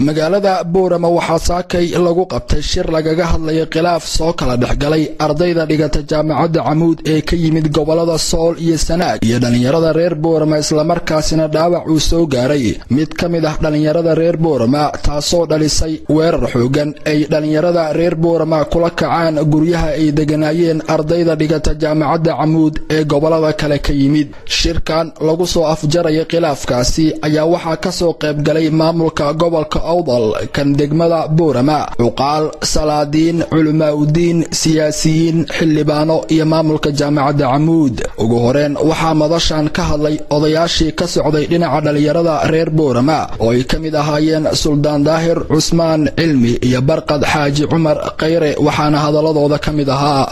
magaalada Boorama waxaa saakay lagu qabtay shir lagaga hadlayay khilaaf soo kala dhexgalay ardayda dhigata jaamacadda Camuud ee ka yimid gobolada Sool iyo Sanaag iyo dhalinyarada reer Boorama isla markaasina dhaawac uu soo gaaray mid kamid ah dhalinyarada reer Boorama taasoo dhalisay weerar xoogan ay dhalinyarada reer Boorama kula kacaan guryaha ay deganaayeen ardayda dhigata jaamacadda Camuud ee gobolada kale ka yimid shirkan lagu soo afjaray khilaafkaasi ayaa waxa ka soo qayb galay maamulka gobolka awdal kan degmada Boorama uqaal salaadiin culamaa'udiin siyaasiyiin xildhibaano iyo maamulka jaamacadda Camuud ugu horeen waxaa madashan ka hadlay odayaashii ka socday dhinaca dhalinyarada reer Boorama oo ay kamid ahaayeen Suldaan Daahir Cusmaan Cilmi iyo Barqad Xaaji Cumar Qayre waxaana hadaladooda kamid ahaa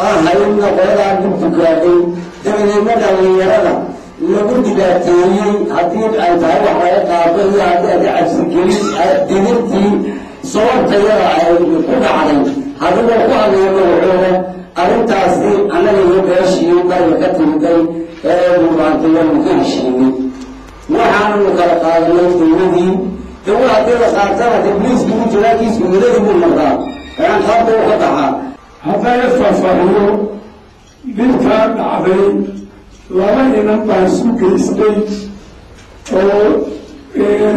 ayna qodaan dugtugaaday dadweynaha dhalinyarada lagu digaatayay haddii ay tahay waxay qaabay haddii cabsigelin diintii sababtayada ay ku dhacday hadii ku adeeyo arrintaasi anaga iyo beeshii bari ka timday ee mubaadilada ka heshiiyay waxaanu kala qaadanay diinadii dawladda la qaatay ibliisku jilaakiisu midada uu noqdaa aan qabto ka dhaca hadda faahfaahiyo bilka dhacday laba inan baa isku geystay oo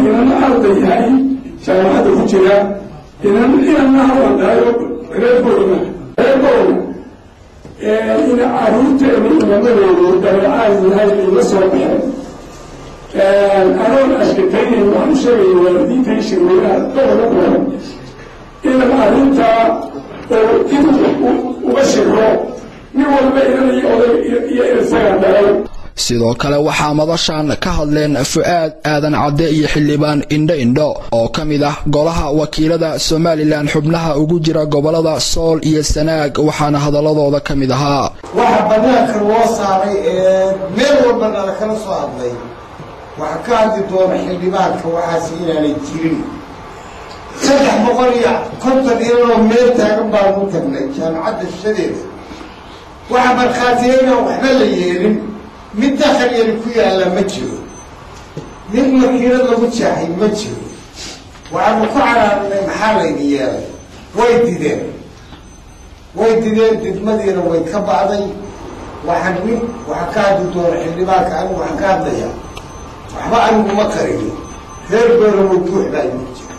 inan ardayahay jaamacadda ku jira inan hawadayo reer Boorama ina caruurteeni imamadoodu dabeecad yahay ila soo baxeen anoon ashkataynin waxaan sheegay waalidiintay shirweynaha dowladda inan arrintaa oo inuu uga shiro nin walba inan iyo oday iyo isaga dhalay sidoo kale waxaa madashan ka hadleen Fuaad Aadan Cadde iyo xildhibaan Indho oo kamid ah golaha wakiilada Somaliland xubnaha ugu jira gobolada Sool iyo Sanaag waxaana hadaladooda kamid ahaa waxa banaanka loo saaray meel walba la kala soo hadlay waxa ka hadli doona xildhibaanka waxaas inaanay jirin 350 euro meel taagan baa ku tagnay jaamacadda shadeeda waxa markhaatiyayna waxba la yeelin mid dakhal yar ku yaala ma jiro mid wakiilad lagu jaaxay ma jiro waxaanu ku caraarnay maxaa layni yeelay way dideen didmadiina way ka bacday waxa ka hadli doona xildhibaanka anigu waxaan ka hadlayaa waxba anigu ma qarino reer Boorama guux baa igu jira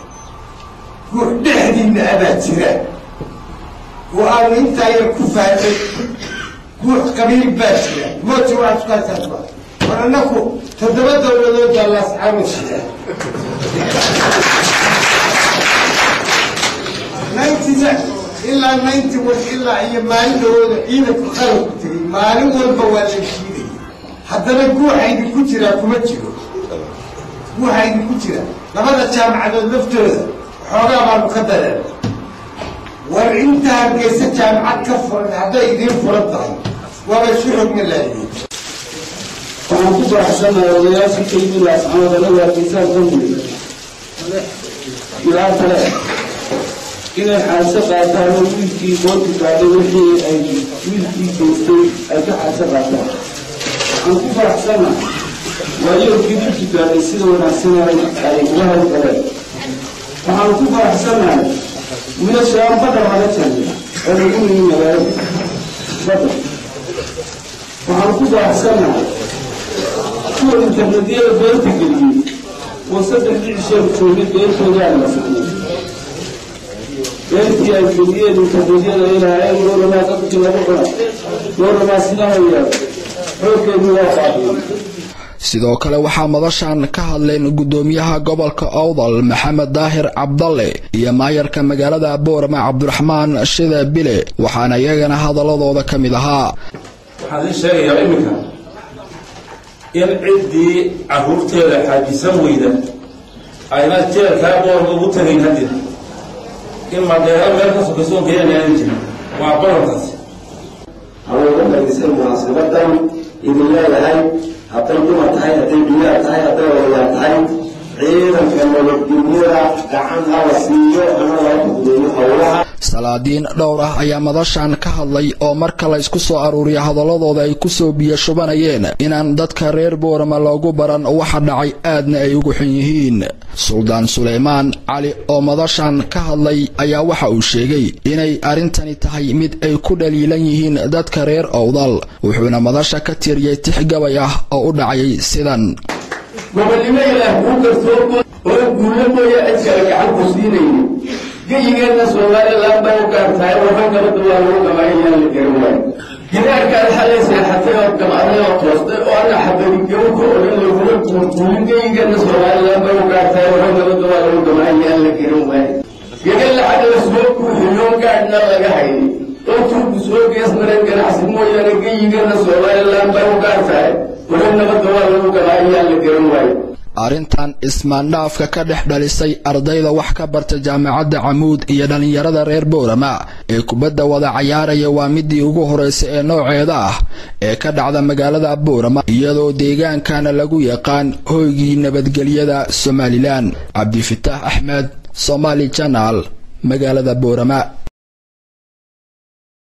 guux dhexdiina abaa jira وأنا أنت يكفى قلت قبيل باشا موت واحد كاتب وأنا نكو تتبدل ولا جالس عامش نايتي إلا نايتي وإلا هي مالي ولا إيدك خربتي مالي والبوال الشيء حتى نقول عيد كتير كمتير قول عيد كتير لما نتجمع على اللفتة حرام المقدرة وأنت هرجس جامعة كفر هذا يدين فرضها وبشوفك من الليل. أنا كنت أحسن وياس كيف لا أنا ولا كيسان قوي. لا ترى إن الحاسة قاتها ويلكي بوت قاتها وحي أي ويلكي بوستي أي حاسة قاتها. أنا كنت أحسن وياك كيف تقدر يصير وناسنا أي واحد كذا. أنا كنت أحسن من الشام بدر على تاني أنا أقول إني بدر وهنقول أحسن شو الإنترنتية بيرتك اللي وصدق الشيء تقولي بيرتك يعني بيرتك الكلية الإنترنتية إلى أي دور ما تقتل بكرة دور ما سناه وياه حكم واقع sidoo kale waxaa madashan ka hadleen gudoomiyaha gobolka Awdal Maxamed Daahir Cabdalle iyo maayarka magaalada Boorama Cabdiraxmaan Shida Bile waxaana iyagana hadaladooda kamid ahaa waxaan sheegayaa imika in cidii caruurteeda xajisan weyda ayna jeelka Boorama ugu tagay hadii in madeera meel ka soo geeyaan jirin waa balantaas awooda dhageysan munaasabatan idin leeyahay haddii dumar tahay haddii biyaha tahay haddii walaal tahay ciidanka nabadgelyada gacan hala siiyo ama la fududeeyo howlaha salaadiin dhowr ah ayaa madashan ka hadlay oo marka la isku soo aruuriya hadaladooda ay ku soo biyo shubanayeen inaan dadka reer Boorama loogu baran waxa dhacay aadna ay ugu xun yihiin. Suldaan Suleymaan Cali oo madashan ka hadlay ayaa waxa uu sheegay inay arintani tahay mid ay ku dhaliilan yihiin dadka reer Awdal, wuxuuna madasha ka tiriyay tixgabay ah oo u dhacay sidan: gobolnimo ilaah ku garsoorko oo guulamooya cidkala gacan ku siinayay geyigeena Soomaaliland bay u gaartahay waxaan gabadha waa lagu qabaayaan la garan waayo gidaarkaan xalaysa xatay oo gabadha toostay oo ana xabadi gawko oo lagu guulin geyigeena Soomaaliland bay u gaartahay waxaan gabadha waa lagu qabaayaan la garan waayo gegal xadda soo ku xiloo gaadna laga hayay oo tuugu soo gees maran ganacsi mooyane geyigeena Soomaaliland bay u gaartahay waxaan gabadha waa lagu qabaayaan la garan waayo. Arrintan ismaandhaafka ka dhex dhalisay ardayda wax ka barta jaamacadda Camuud iyo dhalinyarada reer Boorama ee kubadda wada ciyaaraya waa midii ugu horeysay ee nooceeda ah ee ka dhacda magaalada Boorama, iyadoo deegaankana lagu yaqaan hoygii nabadgelyada Somaliland. Cabdi Fataax Axmed, Somali Channel, magaalada Boorama.